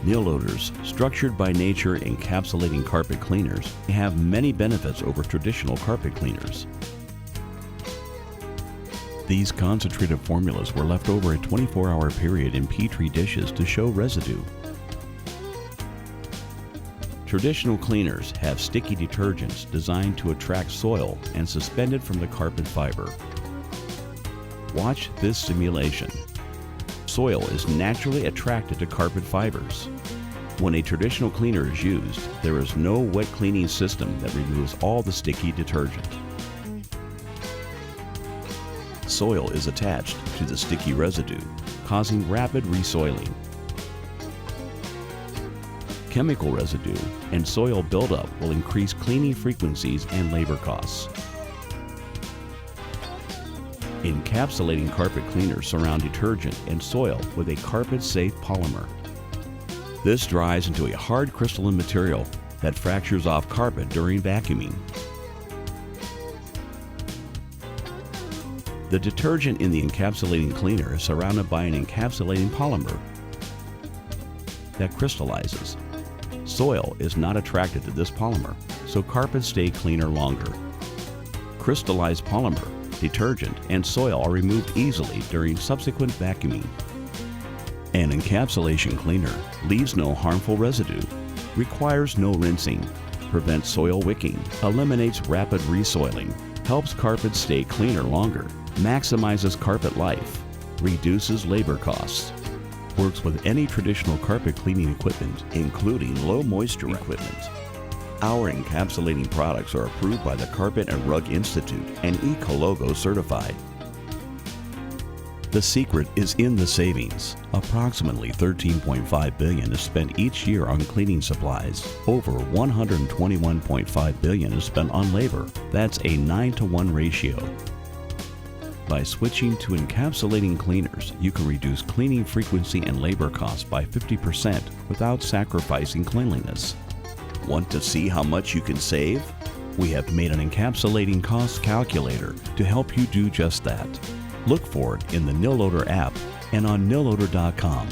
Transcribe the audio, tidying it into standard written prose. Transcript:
Nail loaders, structured by nature encapsulating carpet cleaners, have many benefits over traditional carpet cleaners. These concentrated formulas were left over a 24-hour period in Petri dishes to show residue. Traditional cleaners have sticky detergents designed to attract soil and suspended from the carpet fiber. Watch this simulation. Soil is naturally attracted to carpet fibers. When a traditional cleaner is used, there is no wet cleaning system that removes all the sticky detergent. Soil is attached to the sticky residue, causing rapid resoiling. Chemical residue and soil buildup will increase cleaning frequencies and labor costs. Encapsulating carpet cleaners surround detergent and soil with a carpet-safe polymer. This dries into a hard crystalline material that fractures off carpet during vacuuming. The detergent in the encapsulating cleaner is surrounded by an encapsulating polymer that crystallizes. Soil is not attracted to this polymer, so carpets stay cleaner longer. Crystallized polymer, detergent, and soil are removed easily during subsequent vacuuming. An encapsulation cleaner leaves no harmful residue, requires no rinsing, prevents soil wicking, eliminates rapid resoiling, helps carpets stay cleaner longer, maximizes carpet life, reduces labor costs, works with any traditional carpet cleaning equipment, including low moisture equipment. Our encapsulating products are approved by the Carpet and Rug Institute and Ecologo certified. The secret is in the savings. Approximately $13.5 billion is spent each year on cleaning supplies. Over $121.5 billion is spent on labor. That's a 9-to-1 ratio. By switching to encapsulating cleaners, you can reduce cleaning frequency and labor costs by 50% without sacrificing cleanliness. Want to see how much you can save? We have made an encapsulating cost calculator to help you do just that. Look for it in the Nail Loader app and on nailloader.com.